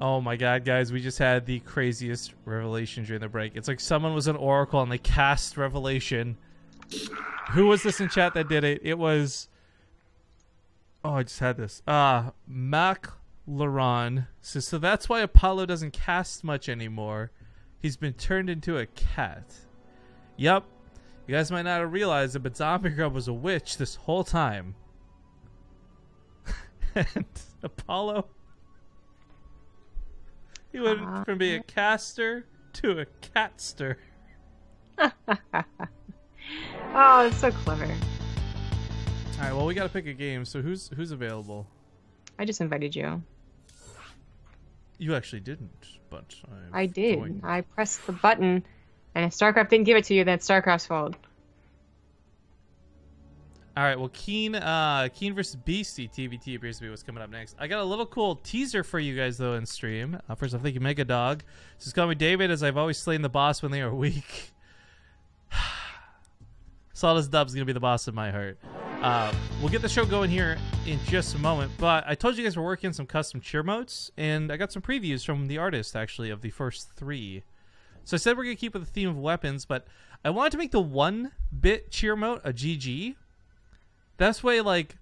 Oh my god, guys, we just had the craziest revelation during the break. It's like someone was an oracle and they cast revelation. Who was this in chat that did it? It was... Oh, I just had this. Mac Laron says, so that's why Apollo doesn't cast much anymore. He's been turned into a cat. Yep. You guys might not have realized it, but Zombie Grub was a witch this whole time. And Apollo... He went from being a caster to a catster. Oh, it's so clever. Alright, well, we gotta pick a game, so who's available? I just invited you. You actually didn't, but I did. joined. I pressed the button, and if StarCraft didn't give it to you, then it's StarCraft's fault. Alright, well, KeeN versus Beastyqt TvT appears to be what's coming up next. I got a little cool teaser for you guys, though, in stream. First off, thank you, Mega Dog. Just call me David, as I've always slain the boss when they are weak. Sawdust Dub's going to be the boss of my heart. We'll get the show going here in just a moment, but I told you guys we're working on some custom cheer modes, and I got some previews from the artist, actually, of the first 3. So I said we're going to keep with the theme of weapons, but I wanted to make the 1-bit cheer mode a GG. That's way, like,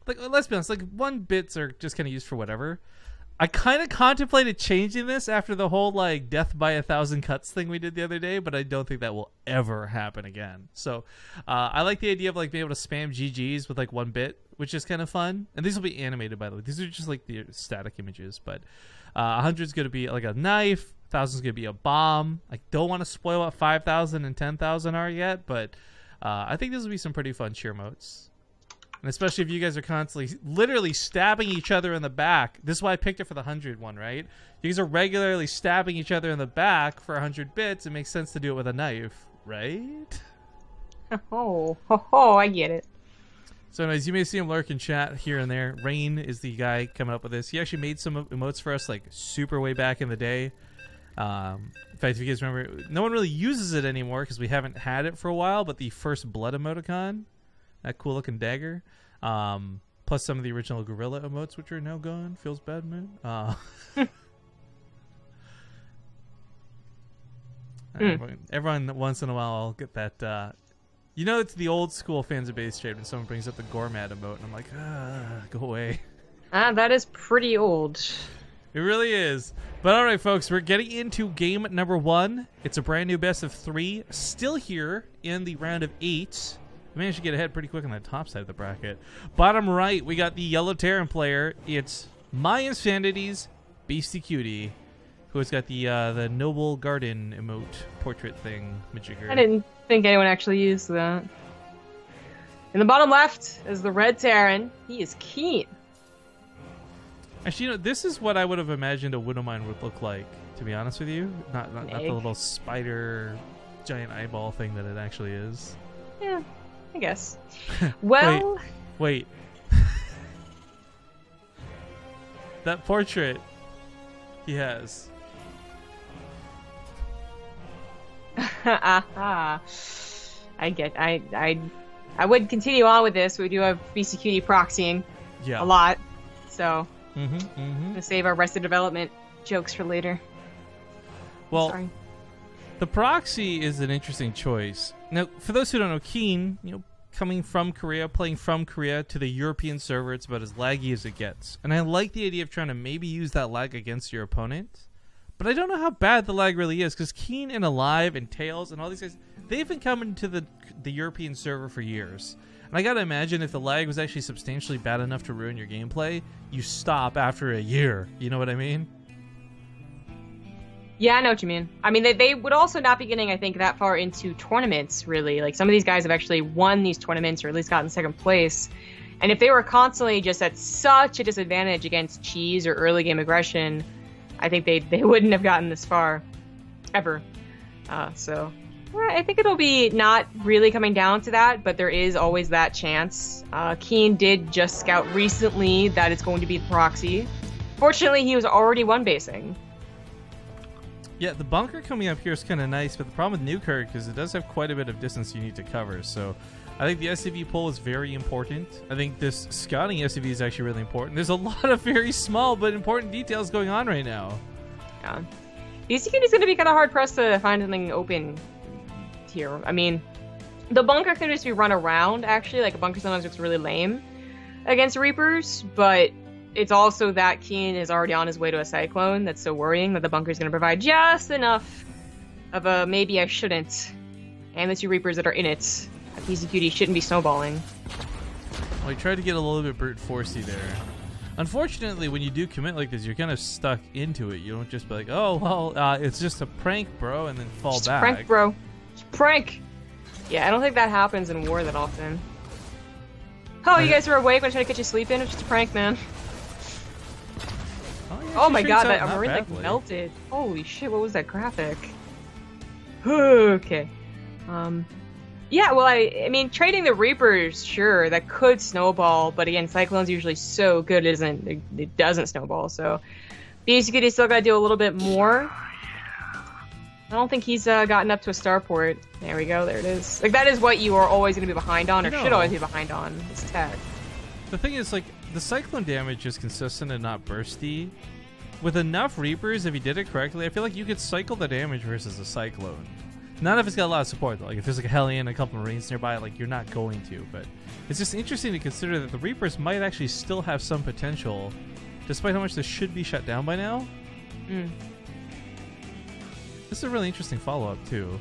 let's be honest, like, 1 bits are just kind of used for whatever. I kind of contemplated changing this after the whole, like, death by 1,000 cuts thing we did the other day, but I don't think that will ever happen again. So, I like the idea of, like, being able to spam GGs with, like, 1 bit, which is kind of fun. And these will be animated, by the way. These are just, like, the static images, but 100 is going to be, like, a knife. 1,000 is going to be a bomb. I don't want to spoil what 5,000 and 10,000 are yet, but I think this will be some pretty fun cheer modes. And especially if you guys are constantly, literally stabbing each other in the back. This is why I picked it for the 100 one, right? You guys are regularly stabbing each other in the back for 100 bits. It makes sense to do it with a knife, right? Oh, I get it. So anyways, you may see him lurk in chat here and there. Rain is the guy coming up with this. He actually made some emotes for us, like, super way back in the day. In fact, if you guys remember, no one really uses it anymore because we haven't had it for a while, but the first blood emoticon, that cool looking dagger, plus some of the original gorilla emotes, which are now gone. Feels bad, man. Everyone once in a while I'll get that. You know, it's the old school fans of BaseTrade when someone brings up the Gourmet emote, and I'm like, go away. That is pretty old. It really is. But all right, folks, we're getting into game number 1. It's a brand new best of 3, still here in the round of 8. We managed to get ahead pretty quick on the top side of the bracket. Bottom right, we got the Yellow Terran player. It's My Insanity's Beastyqt, who has got the Noble Garden emote portrait thing majigger. I didn't think anyone actually used that. In the bottom left is the Red Terran. He is KeeN. Actually, you know, this is what I would have imagined a Widowmine would look like, to be honest with you. Not the little spider giant eyeball thing that it actually is. Yeah, I guess. Well... Wait. That portrait he has. I would continue on with this. We do have Beastyqt proxying a lot, so I'm gonna save our Arrested Development jokes for later. Well, sorry. The proxy is an interesting choice. Now, for those who don't know, KeeN, you know, coming from Korea, playing from Korea to the European server, it's about as laggy as it gets. And I like the idea of trying to maybe use that lag against your opponent. But I don't know how bad the lag really is, because KeeN and Alive and Tails and all these guys, they've been coming to the European server for years. And I gotta imagine if the lag was actually substantially bad enough to ruin your gameplay, you stop after a year. You know what I mean? Yeah, I know what you mean. I mean, they would also not be getting, I think, that far into tournaments, really. Like, some of these guys have actually won these tournaments, or at least gotten second place. And if they were constantly just at such a disadvantage against cheese or early game aggression, I think they wouldn't have gotten this far, ever. So, I think it'll be not really coming down to that, but there is always that chance. KeeN did just scout recently that it's going to be the proxy. Fortunately, he was already one-basing. Yeah, the bunker coming up here is kind of nice, but the problem with Newkirk is it does have quite a bit of distance you need to cover. So I think the SCV pull is very important. I think this scouting SCV is actually really important. There's a lot of very small but important details going on right now. Yeah. Beastyqt is going to be kind of hard pressed to find something open here. I mean, the bunker can just be run around, actually. Like, a bunker sometimes looks really lame against Reapers, but it's also that KeeN is already on his way to a Cyclone. That's so worrying that the bunker is going to provide just enough of a maybe I shouldn't. And the 2 Reapers that are in it. Beastyqt shouldn't be snowballing. Well, I tried to get a little bit brute forcey there. Unfortunately, when you do commit like this, you're kind of stuck into it. You don't just be like, oh, well, it's just a prank, bro, and then fall just back. Prank, bro. Just prank. Yeah, I don't think that happens in war that often. Oh, you guys were awake when I tried to catch you sleeping? It was just a prank, man. Oh my god, that marine like melted. Holy shit, what was that graphic? Okay. Yeah, well, I mean, trading the Reapers, sure, that could snowball, but again, Cyclone's usually so good it doesn't snowball, so Beastyqt still gotta do a little bit more. I don't think he's gotten up to a starport. There we go, there it is. Like, that is what you are always gonna be behind on, or should always be behind on, is tech. The thing is, like, the Cyclone damage is consistent and not bursty. With enough Reapers, if you did it correctly, I feel like you could cycle the damage versus a Cyclone. Not if it's got a lot of support, though. Like, if there's like a Hellion and a couple Marines nearby, like, you're not going to. But it's just interesting to consider that the Reapers might actually still have some potential, despite how much this should be shut down by now. This is a really interesting follow-up, too.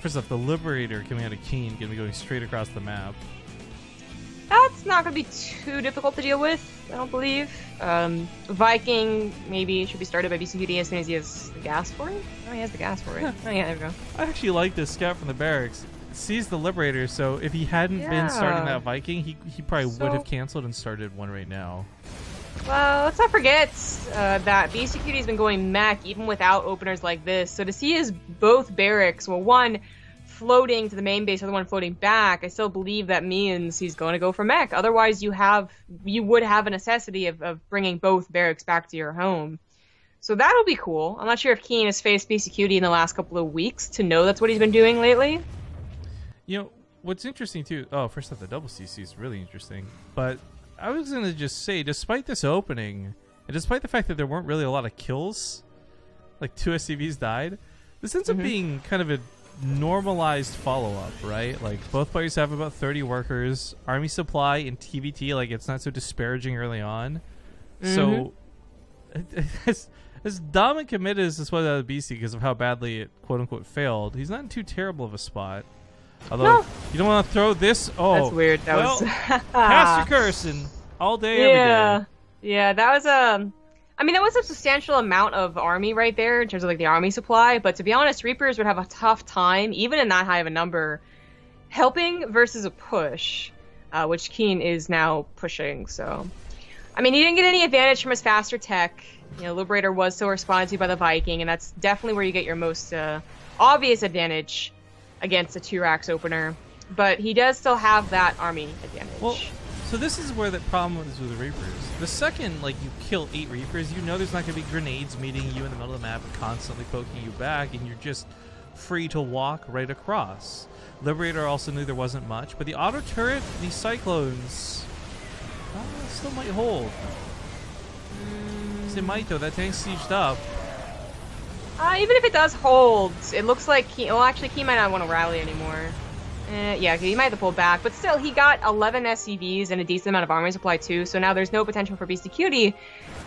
First off, the Liberator coming out of KeeN going to be going straight across the map. That's not going to be too difficult to deal with, I don't believe. Viking maybe should be started by Beastyqt as soon as he has the gas for it. Oh, he has the gas for it. Oh, yeah, there we go. I actually like this scout from the barracks. Sees the Liberator, so if he hadn't been starting that Viking, he probably would have canceled and started one right now. Well, let's not forget that Beastyqt has been going mech even without openers like this. So to see his both barracks, well, one floating to the main base, the other one floating back, I still believe that means he's going to go for mech. Otherwise, you would have a necessity of bringing both barracks back to your home. So that'll be cool. I'm not sure if KeeN has faced Beastyqt in the last couple of weeks to know that's what he's been doing lately. You know, what's interesting too, first off, the double CC is really interesting. But I was going to just say, despite this opening, and despite the fact that there weren't really a lot of kills, like 2 SCVs died, this ends up being kind of a normalized follow-up, right? Like, both players have about 30 workers, army supply and TvT, like, it's not so disparaging early on. So as dumb and committed as this was out of BC because of how badly it quote-unquote failed, he's not in too terrible of a spot. Although you don't want to throw this. That's weird. That was cast your cursing all day, every day. Yeah, that was I mean, that was a substantial amount of army right there in terms of like the army supply, but to be honest, Reapers would have a tough time, even in that high of a number, helping versus a push, which KeeN is now pushing, so. I mean, he didn't get any advantage from his faster tech. You know, Liberator was still responded to by the Viking, and that's definitely where you get your most obvious advantage against a 2-racks opener, but he does still have that army advantage. Well, so this is where the problem is with the Reapers. The second, like, you kill 8 Reapers, you know there's not going to be grenades meeting you in the middle of the map and constantly poking you back, and you're just free to walk right across. Liberator also knew there wasn't much, but the auto turret, these Cyclones, still might hold. It might, though. That tank's sieged up. Even if it does hold, it looks like well, actually, KeeN might not want to rally anymore. Yeah, he might have to pull back, but still, he got 11 SCVs and a decent amount of army supply too. So now there's no potential for Beastyqt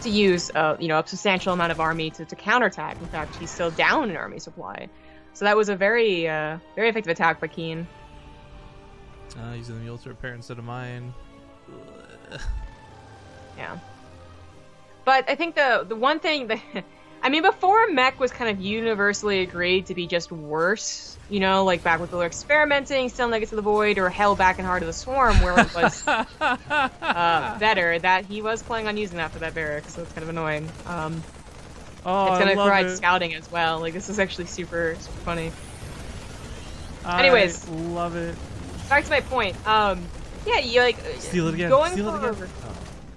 to use, you know, a substantial amount of army to counterattack. In fact, he's still down in army supply. So that was a very, very effective attack by KeeN. Using the mule to repair instead of mine. Yeah. But I think the one thing that, I mean, before mech was kind of universally agreed to be just worse, you know, like back with the experimenting, still Legacy of the Void, or Hell back in Heart of the Swarm, where it was better, that he was planning on using that for that barrack, so it's kind of annoying. It's going to provide scouting as well. Like, this is actually super, super funny. Anyways. Love it. Back to my point. Yeah, you like... Steal it again.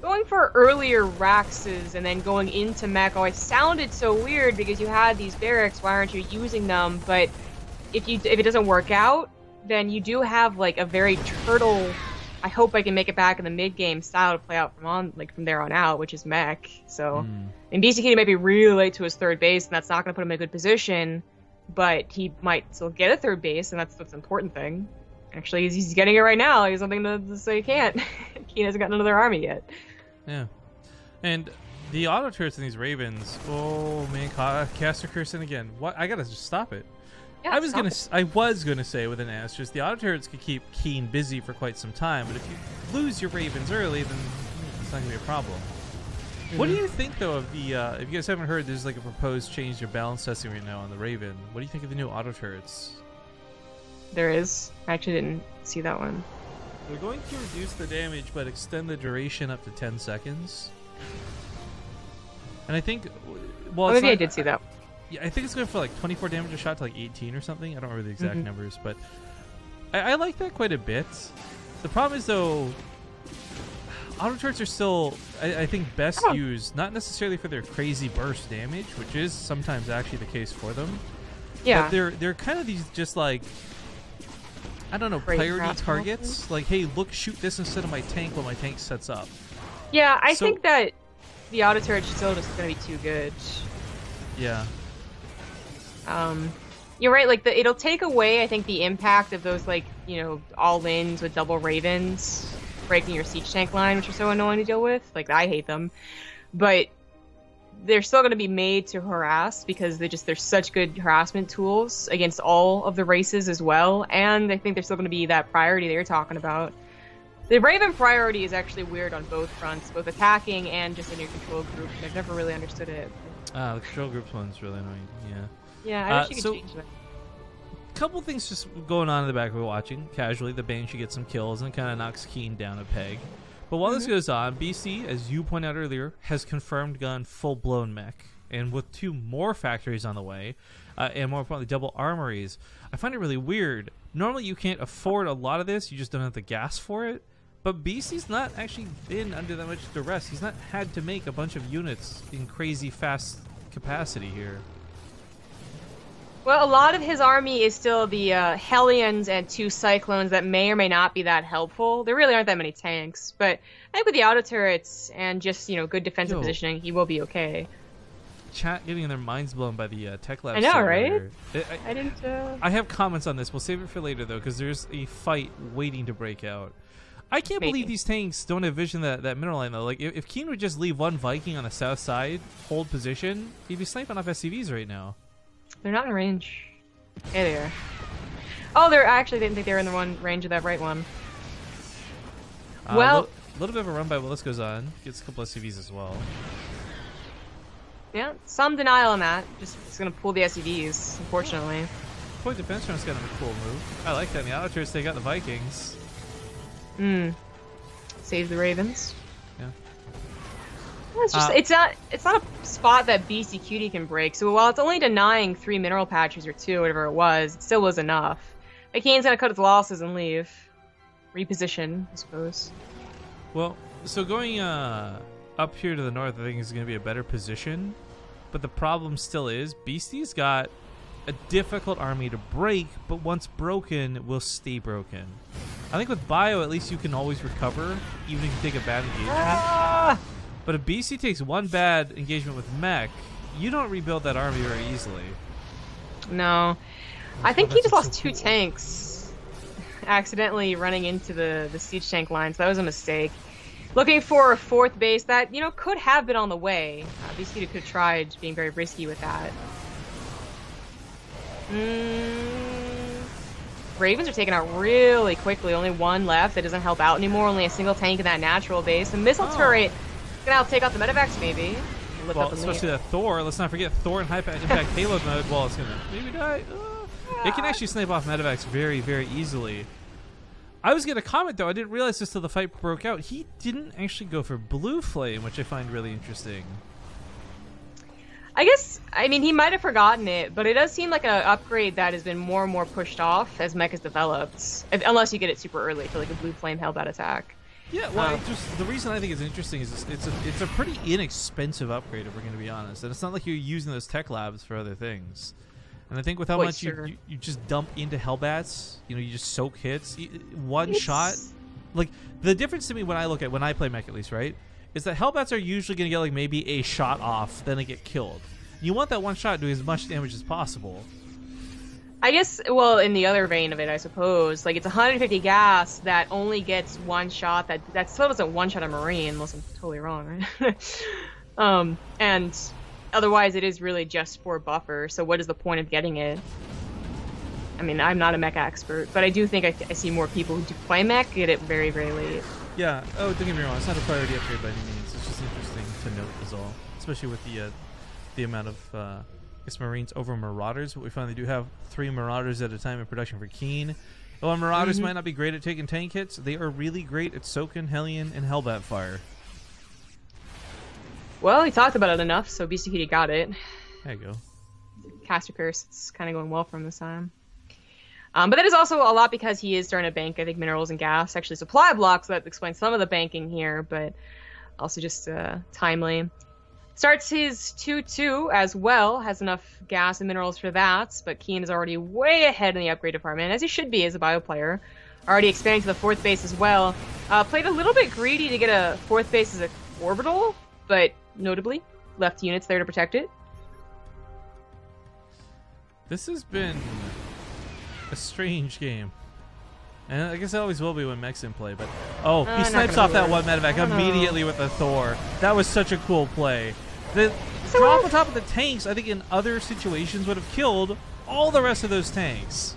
Going for earlier Raxes and then going into mech always sounded so weird because you had these barracks, why aren't you using them? But if it doesn't work out, then you do have like a very turtle. I hope I can make it back in the mid game style to play out from there on out, which is mech. So, and Beastyqt might be really late to his third base, and that's not going to put him in a good position. But he might still get a third base, and that's the important thing. Actually, he's getting it right now. He has nothing to say he can't. KeeN hasn't gotten another army yet. Yeah, and the auto turrets in these Ravens. Oh man, caster cursing again. What? I gotta just stop it. Yeah, I was gonna say with an S, just the auto turrets could keep KeeN busy for quite some time, but if you lose your Ravens early, then it's not gonna be a problem. What do you think though of the? If you guys haven't heard, there's like a proposed change to balance testing right now on the Raven. What do you think of the new auto turrets? There is. I actually didn't see that one. They're going to reduce the damage, but extend the duration up to 10 seconds. And I think, well, maybe I did see that. Yeah, I think it's going for like 24 damage a shot to like 18 or something. I don't remember the exact numbers, but I like that quite a bit. The problem is though, auto turrets are still, I think, best used not necessarily for their crazy burst damage, which is sometimes actually the case for them. Yeah, but they're kind of these just like, I don't know, priority targets. Like, hey, look, shoot this instead of my tank while my tank sets up. Yeah, I think that the auto turret still just going to be too good. Yeah. You're right. Like it'll take away, I think, the impact of those like all-ins with double Ravens breaking your siege tank line, which are so annoying to deal with. Like I hate them, but they're still going to be made to harass because they're such good harassment tools against all of the races as well. And I think there's still going to be that priority they were talking about. The Raven priority is actually weird on both fronts, both attacking and just in your control group. I've never really understood it. The control groups one's really annoying. Yeah. Yeah, I wish you could change that. Couple things just going on in the back we're watching casually. The Bane should get some kills and kind of knocks KeeN down a peg. But while this goes on, BC, as you pointed out earlier, has confirmed gone full-blown mech. And with 2 more factories on the way, and more importantly, double armories, I find it really weird. Normally you can't afford a lot of this, you just don't have the gas for it. But BC's not actually been under that much duress. He's not had to make a bunch of units in crazy fast capacity here. Well, a lot of his army is still the Hellions and 2 Cyclones that may or may not be that helpful. There really aren't that many tanks, but I think with the auto turrets and just, good defensive positioning, he will be okay. Chat getting their minds blown by the tech lab. I know, right? I didn't. I have comments on this. We'll save it for later, though, because there's a fight waiting to break out. I can't believe these tanks don't have vision that mineral line, though. Like, if KeeN would just leave one Viking on the south side, hold position, he'd be sniping off SCVs right now. They're not in range. Yeah, they are. Oh, I actually didn't think they were in the range of that right one. Well, a little bit of a run by while this goes on. Gets a couple of SCVs as well. Yeah, some denial on that. Just it's gonna pull the SCVs, unfortunately. Point defense round's kind of a cool move. I like that. In the auto turrets, they got the Vikings. Saves the Ravens. Yeah. Well, it's just it's not a spot that Beastyqt can break. So while it's only denying 3 mineral patches or 2, whatever it still was enough. Like KeeN's gonna cut his losses and leave. Reposition, I suppose. Well, so going up here to the north, I think is going to be a better position. But the problem still is Beasty's got a difficult army to break, but once broken, will stay broken. I think with Bio, at least you can always recover, even if you take a bad engagement. But if BC takes one bad engagement with mech, you don't rebuild that army very easily. No. I think he just lost 2 tanks accidentally running into the siege tank lines. That was a mistake. Looking for a 4th base that, could have been on the way. Beastyqt could have tried being very risky with that. Ravens are taken out really quickly. Only 1 left. That doesn't help out anymore. Only a single tank in that natural base. The missile turret gonna help take out the medevacs, maybe. Well, especially that Thor. Let's not forget Thor in high impact payload mode. Well, it's gonna maybe die. It can actually snipe off medevacs very, very easily. I was gonna comment though. I didn't realize this till the fight broke out. He didn't actually go for Blue Flame, which I find really interesting. I mean, he might have forgotten it, but it does seem like an upgrade that has been more and more pushed off as mech has developed. Unless you get it super early for like a Blue Flame Hellbat attack. Yeah, well, the reason I think it's interesting is it's a pretty inexpensive upgrade, if we're going to be honest. And it's not like you're using those tech labs for other things. And I think with how Wait, much sure. you just dump into Hellbats, you know, you just soak hits. One shot. Like, the difference to me when I play mech at least, right, is that Hellbats are usually going to get like maybe a shot off, then they get killed. You want that one shot doing as much damage as possible. I guess, well, in the other vein of it, I suppose, like, it's 150 gas that only gets one shot. That still doesn't one-shot a Marine, unless I'm totally wrong, right? And otherwise it is really just for buffer, so what is the point of getting it? I mean, I'm not a mech expert, but I do think I see more people who do play mech get it very, very late. Yeah. Oh, don't get me wrong. It's not a priority upgrade by any means. It's just interesting to note is all. Especially with the amount of I guess Marines over Marauders. But we finally do have 3 Marauders at a time in production for KeeN. While Marauders might not be great at taking tank hits, they are really great at soaking Hellion and Hellbat fire. Well, we talked about it enough, so Beastyqt got it. There you go. Caster Curse, it's kind of going well for him this time. But that is also a lot because he is starting to bank, I think, minerals and gas. Actually, supply blocks, so that explains some of the banking here, but also just timely. Starts his 2-2 as well, has enough gas and minerals for that, but KeeN is already way ahead in the upgrade department, as he should be as a bio player. Already expanding to the 4th base as well. Played a little bit greedy to get a 4th base as an orbital, but notably left units there to protect it. This has been a strange game. And I guess it always will be when mech's in play, but he snipes off that one medevac immediately with a Thor. That was such a cool play. The drop on top of the tanks, I think in other situations would have killed all the rest of those tanks.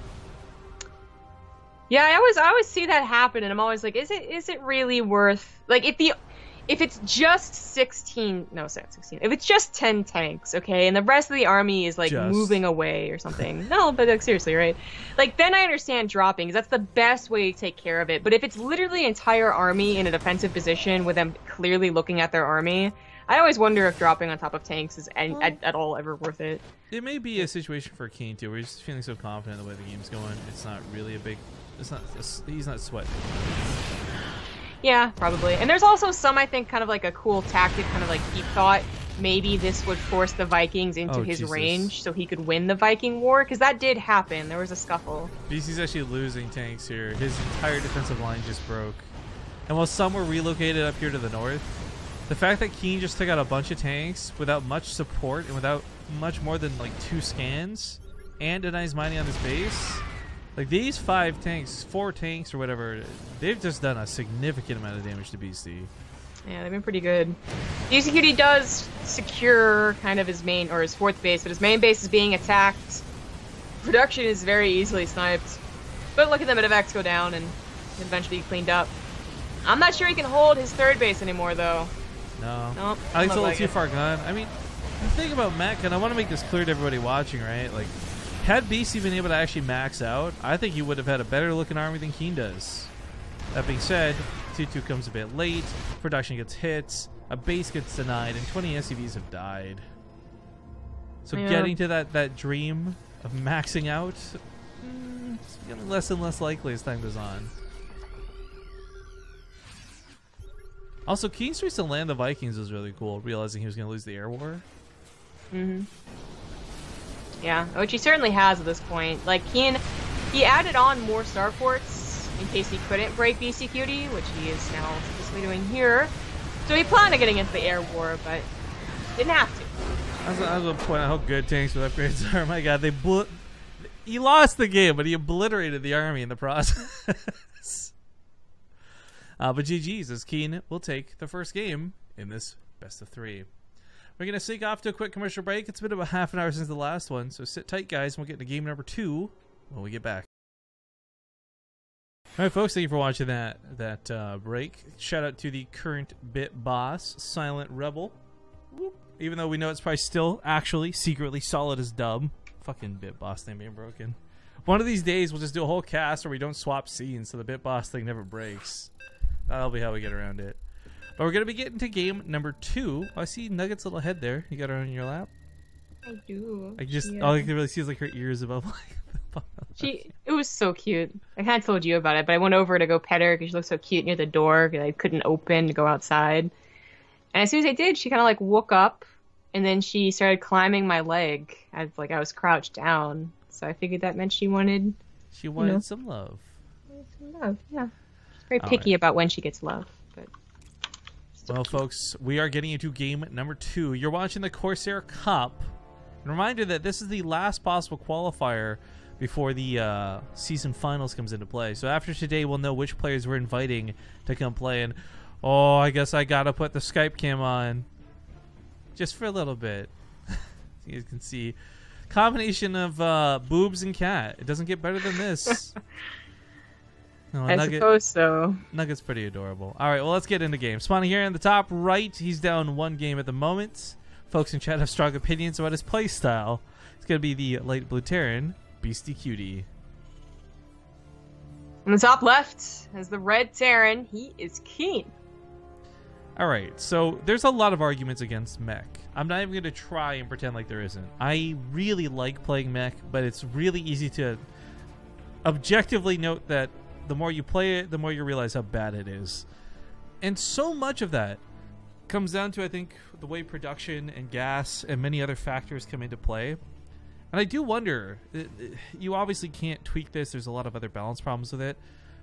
Yeah, I always see that happen, and I'm always like, is it really worth, like, if it's just 16, no, sorry, 16. If it's just 10 tanks, okay, and the rest of the army is like moving away or something. No, but like, seriously, right? Like, then I understand dropping, because that's the best way to take care of it. But if it's literally an entire army in a defensive position with them clearly looking at their army, I always wonder if dropping on top of tanks is at all ever worth it. It may be a situation for KeeN too, where he's just feeling so confident in the way the game's going. It's not really a big. He's not sweating. Yeah, probably. And there's also some, I think, kind of like a cool tactic, kind of like he thought maybe this would force the Vikings into his range so he could win the Viking war, because that did happen. There was a scuffle. BC's actually losing tanks here. His entire defensive line just broke. And while some were relocated up here to the north, the fact that KeeN just took out a bunch of tanks without much support and without much more than like 2 scans and denies mining on his base, like these 4 tanks or whatever, they've just done a significant amount of damage to BC. Yeah, they've been pretty good. Beastyqt does secure kind of his main, or his 4th base, but his main base is being attacked. Production is very easily sniped. But look at the medevacs go down and eventually cleaned up. I'm not sure he can hold his 3rd base anymore, though. No. Nope, I think it's a little too far gone. I mean, the thing about mech, and I want to make this clear to everybody watching, right? Like, had BC been able to actually max out, I think he would have had a better looking army than KeeN does. That being said, 2-2 comes a bit late, production gets hit, a base gets denied, and 20 SCVs have died. So getting to that dream of maxing out, it's getting less and less likely as time goes on. Also, KeeN's choice to land the Vikings was really cool, realizing he was going to lose the air war. Yeah, which he certainly has at this point. Like, KeeN, he added on more starports in case he couldn't break Beastyqt, which he is now successfully doing here. So he planned on getting into the air war, but didn't have to. I was going to point out how good tanks with upgrades are. My god, he lost the game, but he obliterated the army in the process. But GG's, as KeeN will take the first game in this best of 3. We're going to sneak off to a quick commercial break. It's been about half an hour since the last one, so sit tight, guys, and we'll get into game number 2 when we get back. All right, folks, thank you for watching that break. Shout out to the current bit boss, Silent Rebel. Whoop. Even though we know it's probably still actually secretly solid as dub. Fucking bit boss thing being broken. One of these days, we'll just do a whole cast where we don't swap scenes so the bit boss thing never breaks. That'll be how we get around it. But we're going to be getting to game number 2. Oh, I see Nugget's little head there. You got her on your lap? I do. All I can really see is like her ears above. It was so cute. I kind of told you about it, but I went over to go pet her because she looked so cute near the door because I couldn't open to go outside. And as soon as I did, she kind of like woke up and then she started climbing my leg as like I was crouched down. So I figured that meant she wanted. She wanted some love. Some love, yeah. She's very picky about when she gets love. But well, folks, we are getting into game number 2. You're watching the Corsair Cup. Reminder that this is the last possible qualifier before the season finals comes into play. So after today, we'll know which players we're inviting to come play. And oh, I guess I gotta put the Skype cam on just for a little bit. You guys can see combination of boobs and cat. It doesn't get better than this. No, I suppose so. Nugget's pretty adorable. All right, well, let's get into game. Spawning here in the top right, he's down 1 game at the moment. Folks in chat have strong opinions about his play style. It's going to be the light blue Terran, Beastyqt. On the top left is the red Terran. He is KeeN. All right, so there's a lot of arguments against mech. I'm not even going to try and pretend like there isn't. I really like playing mech, but it's really easy to objectively note that the more you play it, the more you realize how bad it is. And so much of that comes down to, I think, the way production and gas and many other factors come into play. And I do wonder, you obviously can't tweak this. There's a lot of other balance problems with it.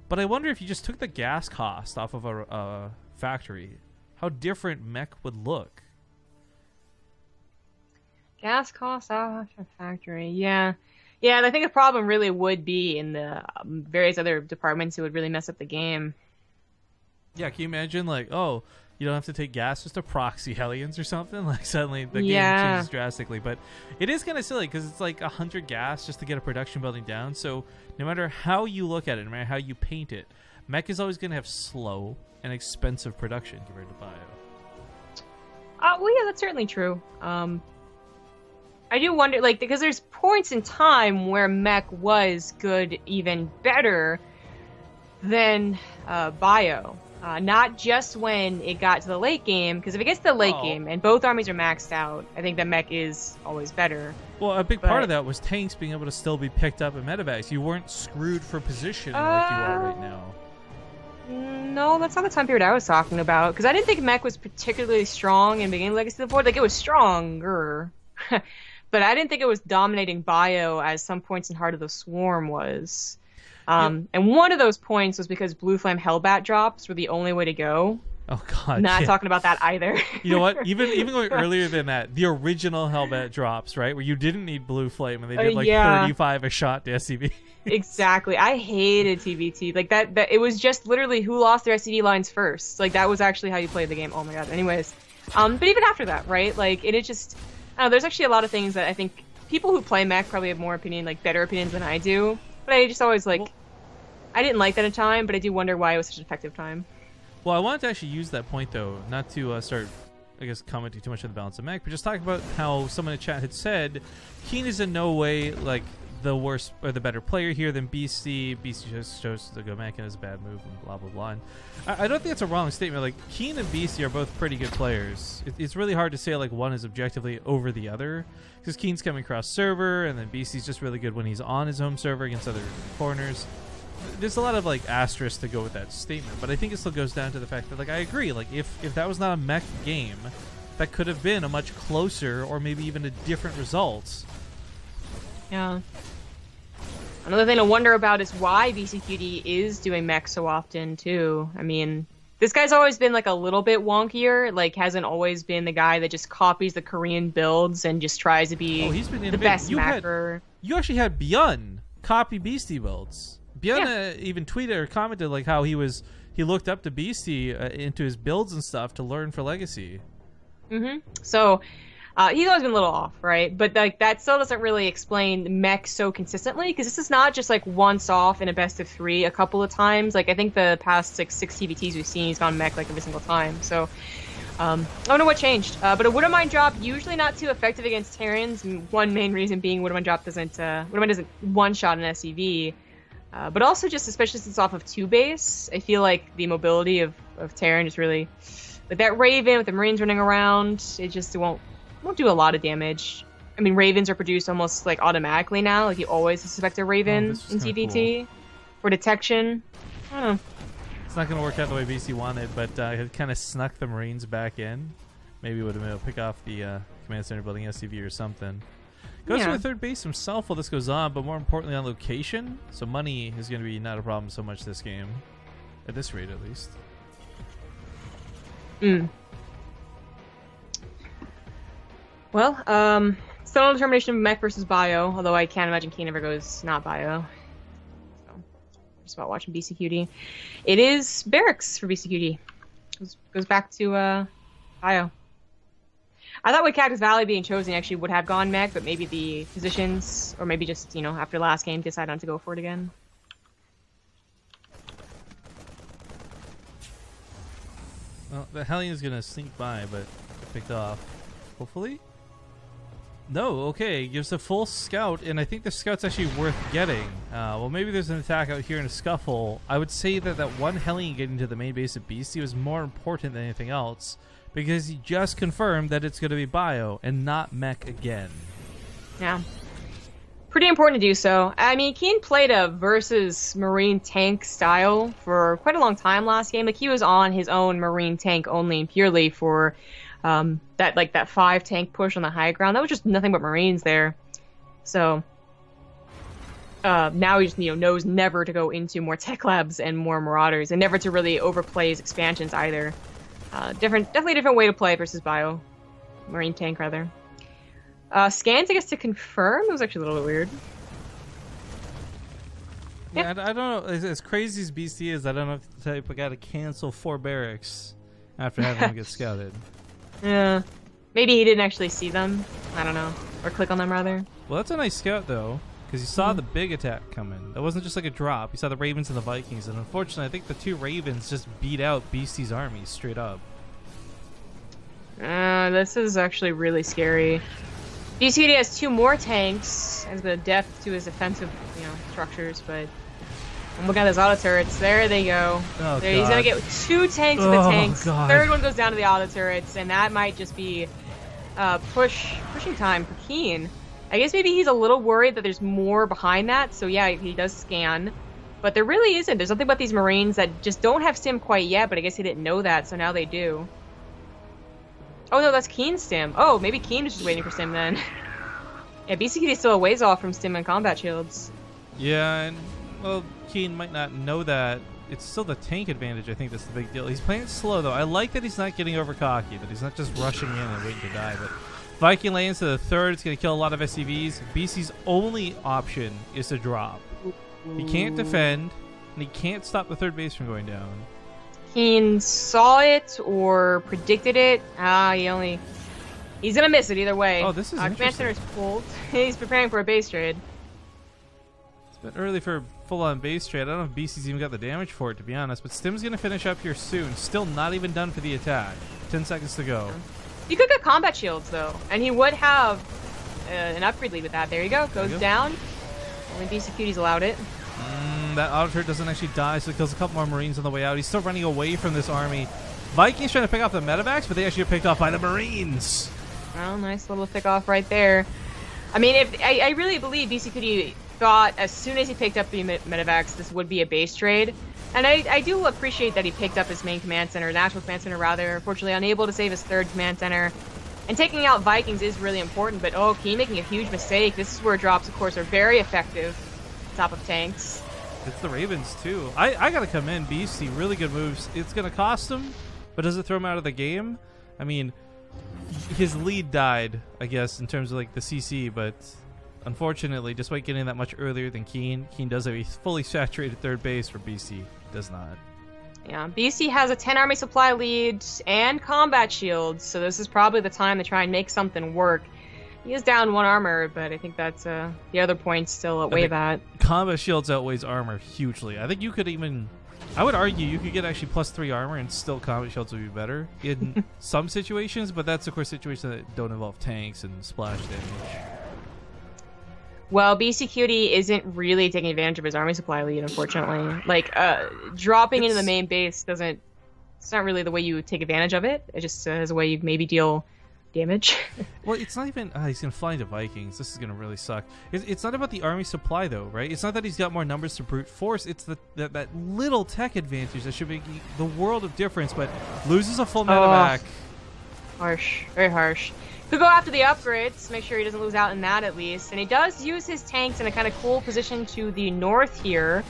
But I wonder if you just took the gas cost off of a factory, how different mech would look. Gas cost off a factory, yeah. Yeah, and I think the problem really would be in the various other departments who would really mess up the game. Yeah, can you imagine, like, oh, you don't have to take gas just to proxy Hellions or something? Like, suddenly the game changes drastically. But it is kind of silly because it's like 100 gas just to get a production building down. So no matter how you look at it, no matter how you paint it, mech is always going to have slow and expensive production compared to bio. Well, yeah, that's certainly true. I do wonder, like, because there's points in time where mech was good, even better than bio. Not just when it got to the late game, because if it gets to the late game and both armies are maxed out, I think that mech is always better. Well, a big part of that was tanks being able to still be picked up in medevacs. You weren't screwed for position like you are right now. No, that's not the time period I was talking about, because I didn't think mech was particularly strong in beginning Legacy of the Void. Like, it was stronger. But I didn't think it was dominating bio as some points in Heart of the Swarm was. And one of those points was because Blue Flame Hellbat drops were the only way to go. Oh god. Not talking about that either. You know what? Even going earlier than that, the original Hellbat drops, right? Where you didn't need Blue Flame and they did like 35 a shot to SCV. Exactly. I hated TvT. Like that it was just literally who lost their SCV lines first. Like that was actually how you played the game. Oh my god. Anyways. But even after that, right? Like it just I don't know, there's actually a lot of things that I think people who play mech probably have more opinion, like better opinions than I do. But I just always like, I didn't like that at a time, but I do wonder why it was such an effective time. Well, I wanted to actually use that point, though, not to start, I guess, commenting too much on the balance of mech, but just talk about how someone in the chat had said KeeN is in no way, like, the worse or the better player here than BC. BC just chose to go mech and is a bad move and blah, blah, blah. And I don't think it's a wrong statement. Like, KeeN and BC are both pretty good players. It's really hard to say, like, one is objectively over the other, because KeeN's coming cross server, and then BC's just really good when he's on his home server against other corners. There's a lot of, like, asterisks to go with that statement, but I think it still goes down to the fact that, like, I agree. Like, if that was not a mech game, that could have been a much closer or maybe even a different result. Yeah. Another thing to wonder about is why Beastyqt is doing mech so often, too. I mean, this guy's always been, like, a little bit wonkier. Like, hasn't always been the guy that just copies the Korean builds and just tries to be the best mecher. You actually had Byun copy Beastie builds. Byun even tweeted or commented, like, how he looked up to Beastie into his builds and stuff to learn for Legacy. Mm-hmm. So... he's always been a little off, right? But like that still doesn't really explain mech so consistently, because this is not just like once off in a best of 3 a couple of times. Like I think the past 6 TvTs we've seen, he's gone mech like every single time. So I don't know what changed. But a Woodamine drop usually not too effective against Terrans. One main reason being Woodamine drop doesn't one shot an SCV. But also just especially since it's off of 2 base, I feel like the mobility of Terran is really like that Raven with the Marines running around. It just won't do a lot of damage. I mean, Ravens are produced almost like automatically now. Like you always suspect a Raven in TvT for detection. I don't know. It's not going to work out the way BC wanted, but it kind of snuck the Marines back in. Maybe would have been able to pick off the command center building SCV or something. Goes to a third base himself while this goes on, but more importantly on location. So money is going to be not a problem so much this game. At this rate, at least. Well, still no determination of mech versus bio, although I can't imagine KeeN ever goes not bio. So, just about watching Beastyqt. It is barracks for Beastyqt. Goes back to bio. I thought with Cactus Valley being chosen actually would have gone mech, but maybe the positions, or maybe just, you know, after last game, decided not to go for it again. Well, the Hellion is going to sneak by, but get picked off. Hopefully? No, okay. Gives a full scout, and I think the scout's actually worth getting. Well, maybe there's an attack out here in a scuffle. I would say that that one Hellion getting to the main base of Beastie was more important than anything else, because he just confirmed that it's going to be bio and not mech again. Yeah. Pretty important to do so. I mean, KeeN played a versus Marine tank style for quite a long time last game. Like, he was on his own Marine tank only and purely for that 5 tank push on the high ground. That was just nothing but Marines there. So now he just, you know, knows never to go into more tech labs and more Marauders, and never to really overplay his expansions either. Definitely a different way to play versus bio. Marine tank, rather. Scans, I guess, to confirm. It was actually a little bit weird. Yeah, I don't know. As crazy as BC is, I don't know if the type of guy to cancel 4 barracks after having them get scouted. Yeah. Maybe he didn't actually see them. I don't know. Or click on them, rather. Well, that's a nice scout, though, because you saw the big attack coming. That wasn't just like a drop. You saw the Ravens and the Vikings, and unfortunately, I think the 2 Ravens just beat out BC's army straight up. This is actually really scary. Beastyqt has 2 more tanks, has the depth to his defensive, you know, structures, but look at those auto turrets. There they go. Oh, there, he's gonna get 2 tanks with the tanks. God. Third one goes down to the auto turrets, and that might just be pushing time for KeeN. I guess maybe he's a little worried that there's more behind that, so yeah, he does scan. But there really isn't. There's something about these Marines that just don't have stim quite yet, but I guess he didn't know that, so now they do. Oh no, that's KeeN's stim. Oh, maybe KeeN is just waiting for stim then. Yeah, Beastyqt is still a ways off from stim and combat shields. Yeah, and, well, KeeN might not know that. It's still the tank advantage, I think that's the big deal. He's playing it slow, though. I like that he's not getting over cocky, that he's not just rushing in and waiting to die. But Viking lands to the 3rd. It's going to kill a lot of SCVs. BC's only option is to drop. He can't defend, and he can't stop the 3rd base from going down. KeeN saw it or predicted it. He's gonna miss it either way. Oh, this is Command Center's pulled. He's preparing for a base trade. It's been early for full-on base trade. I don't know if BC's even got the damage for it, to be honest. But Stim's gonna finish up here soon. Still not even done for the attack. 10 seconds to go. You could get combat shields though, and he would have an upgrade lead with that. There you go. Goes down. Only Beastyqt's allowed it. That auto turret doesn't actually die, so it kills a couple more Marines on the way out. He's still running away from this army. Vikings trying to pick off the medevacs, but they actually get picked off by the Marines. Well, nice little pick off right there. I mean, I really believe Beastyqt thought as soon as he picked up the medevacs, this would be a base trade. And I do appreciate that he picked up his main command center, national command center rather. Unfortunately, unable to save his 3rd command center. And taking out Vikings is really important, but oh, KeeN making a huge mistake. This is where drops, of course, are very effective. Top of tanks. It's the Ravens, too. I gotta come in. Beastie, really good moves. It's gonna cost him, but does it throw him out of the game? I mean, his lead died, I guess, in terms of like the CC, but unfortunately, despite getting that much earlier than KeeN, KeeN does have a fully saturated 3rd base, where Beastie does not. Yeah, Beastie has a 10 army supply lead and combat shields, so this is probably the time to try and make something work. He is down 1 armor, but I think that's the other points still outweigh that. Combat shields outweighs armor hugely. I think you could even... I would argue you could get actually +3 armor and still combat shields would be better in some situations, but that's, of course, situations that don't involve tanks and splash damage. Well, Beastyqt isn't really taking advantage of his army supply lead, unfortunately. Like, dropping into the main base doesn't... It's not really the way you take advantage of it. It just is a way you maybe deal damage. Well, it's not even... he's going to fly into Vikings. This is going to really suck. It's not about the army supply, though, right? It's not that he's got more numbers to brute force. It's that little tech advantage that should make the world of difference, but loses a full medevac. Harsh. Very harsh. Could go after the upgrades, make sure he doesn't lose out in that at least. And he does use his tanks in a kind of cool position to the north here.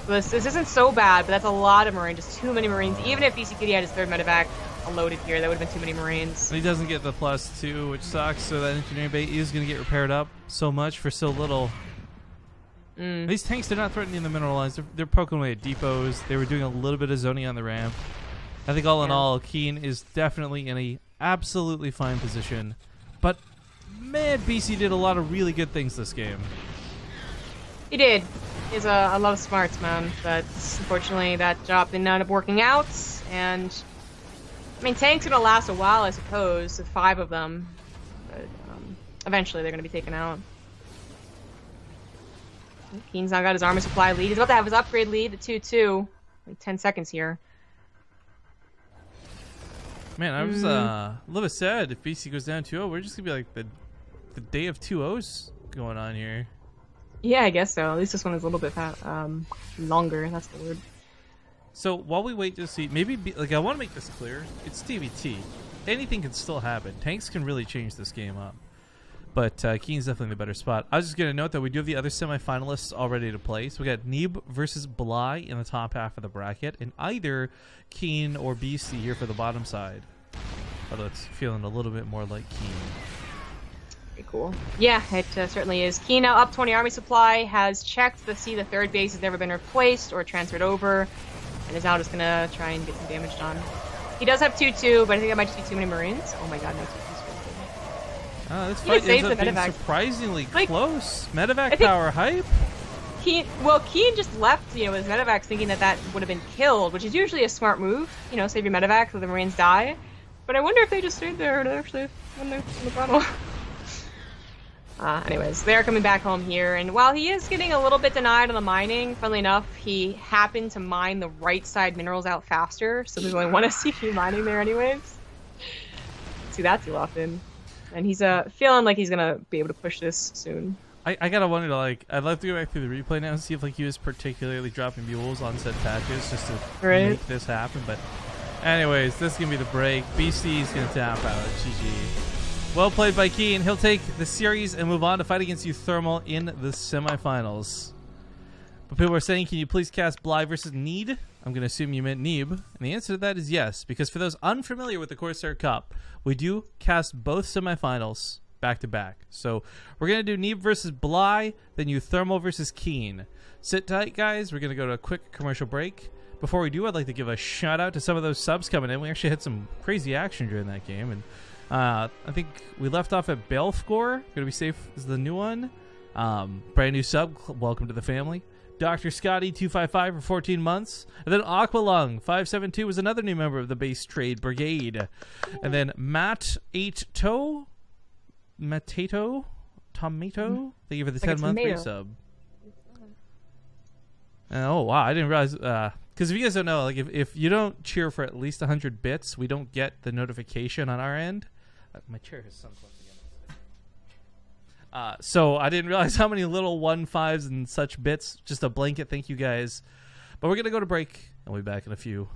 This isn't so bad, but that's a lot of Marines. Just too many Marines. Even if Beastyqt had his third medevac loaded here, that would have been too many Marines. And he doesn't get the +2, which sucks, so that engineering bay is going to get repaired up so much for so little. These tanks, they're not threatening the mineral lines. They're poking away at depots. They were doing a little bit of zoning on the ramp. I think all in all, KeeN is definitely in a absolutely fine position. But, man, BC did a lot of really good things this game. He did. He's a lot of smarts, man. But unfortunately, that job didn't end up working out. And, I mean, tanks are going to last a while, I suppose. 5 of them. But eventually, they're going to be taken out. KeeN's now got his armor supply lead. He's about to have his upgrade lead at 2-2. Like 10 seconds here. Man, I was a little bit sad if BC goes down 2-0. We're just going to be like the day of 2-0s going on here. Yeah, I guess so. At least this one is a little bit longer. That's the word. So while we wait to see, maybe I want to make this clear. It's TvT. Anything can still happen. Tanks can really change this game up. But KeeN's definitely the better spot. I was just going to note that we do have the other semifinalists all ready to play. So we got Neeb versus Bly in the top half of the bracket, and either KeeN or Beasty here for the bottom side. Although it's feeling a little bit more like KeeN. Very cool. Yeah, it certainly is. KeeN now up 20 army supply, has checked to see the third base has never been replaced or transferred over, and is now just going to try and get some damage done. He does have 2-2, but I think that might just be too many Marines. Oh my god, no 2-2. This fight ends up being surprisingly close. Medevac power hype. KeeN just left, with his medevacs thinking that would have been killed, which is usually a smart move. Save your medevac so the Marines die. But I wonder if they just stayed there to actually win the battle. Anyways, they're coming back home here, and while he is getting a little bit denied on the mining, funnily enough, he happened to mine the right side minerals out faster, so there's only one SCP mining there anyways. Don't see that too often. And he's feeling like he's gonna be able to push this soon. I gotta wonder, I'd love to go back through the replay now and see if he was particularly dropping mules on said patches just to make this happen. But anyways, this is gonna be the break. BC's gonna tap out. GG. Well played by KeeN. He'll take the series and move on to fight against Thermal in the semifinals. But people are saying, can you please cast Bly versus Need? I'm going to assume you meant Neeb. And the answer to that is yes, because for those unfamiliar with the Corsair Cup, we do cast both semifinals back to back. So we're going to do Neeb versus Bly, then Thermal versus KeeN. Sit tight, guys. We're going to go to a quick commercial break. Before we do, I'd like to give a shout out to some of those subs coming in. We actually had some crazy action during that game. And I think we left off at Belfgor. Going to be safe is the new one. Brand new sub. Welcome to the family. Dr. Scotty 255 for 14 months. And then Aqualung 572 was another new member of the Base Trade Brigade. And then Matt 8-Toe Tomato. Thank you for the 10-month resub. Oh wow, I didn't realize because if you guys don't know, if you don't cheer for at least 100 bits, we don't get the notification on our end. My chair has sunk once again. So I didn't realize how many little 1.5s and such bits. Just a blanket thank you guys. But we're going to go to break, and we'll be back in a few.